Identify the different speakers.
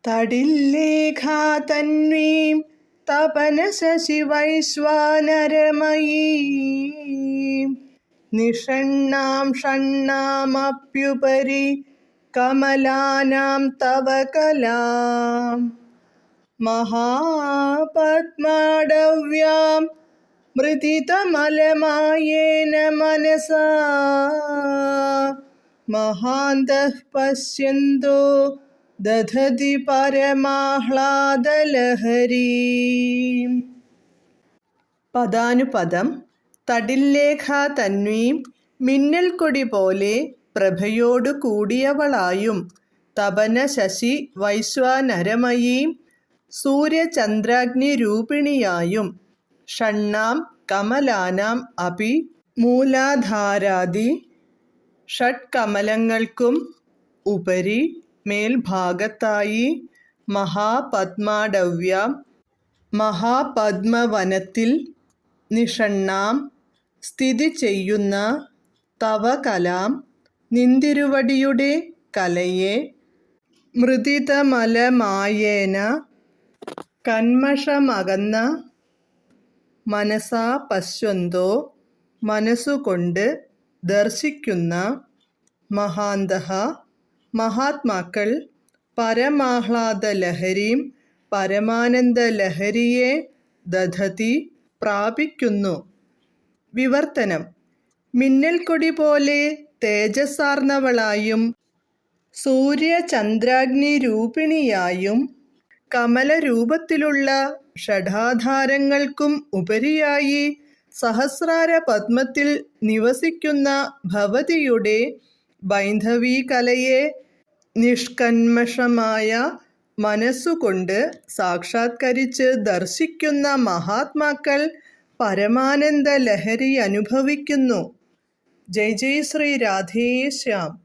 Speaker 1: തടില്ലേഖാ തന്വീം തപനശശിവൈശ്വാനരമയീം നിഷണ്ണാം ഷണ്ണാമപ്യുപരി കമലാനാം തവ കലാം മഹാപദ്മാടവ്യാം മൃദിതമലമായേന മനസാ മഹാന്തഃ പശ്യന്തോ ദധതി പരമാഹ്ലാദലഹരീം. പദാനുപദം. തടില്ലേഖാ തന്വീം മിന്നൽക്കൊടി പോലെ പ്രഭയോടു കൂടിയവളായും തപന ശശി വൈശ്വാനരമയീം സൂര്യചന്ദ്രാഗ്നിരൂപിണിയായും ഷണ്ണാം കമലാനാം അപി മൂലാധാരാദി ഷഡ്കമലങ്ങൾക്കും ഉപരി മേൽഭാഗത്തായി മഹാപദ്മാടവ്യാം മഹാപദ്മവനത്തിൽ നിഷണ്ണാം സ്ഥിതി ചെയ്യുന്ന തവ കലാം നിന്തിരുവടിയുടെ കലയെ മൃദിതമലമായേന കന്മഷമകന്ന മനസാ പശ്യന്തോ മനസ്സുകൊണ്ട് ദർശിക്കുന്ന മഹാന്തഃ മഹാത്മാക്കൾ പരമാഹ്ലാദലഹരീം പരമാനന്ദലഹരിയെ ദധതി പ്രാപിക്കുന്നു. വിവർത്തനം. മിന്നൽക്കൊടി പോലെ തേജസ്സാർന്നവളായും സൂര്യചന്ദ്രാഗ്നിരൂപിണിയായും കമലരൂപത്തിലുള്ള ഷഡാധാരങ്ങൾക്കും ഉപരിയായി സഹസ്രാര പദ്മത്തിൽ നിവസിക്കുന്ന ഭവതിയുടെ ബൈന്ധവീകലയെ നിഷ്കന്മഷമായ മനസ്സുകൊണ്ട് സാക്ഷാത്കരിച്ച് ദർശിക്കുന്ന മഹാത്മാക്കൾ പരമാനന്ദ ലഹരി അനുഭവിക്കുന്നു. ജയ് ജയ് ശ്രീ രാധേശ്യാം.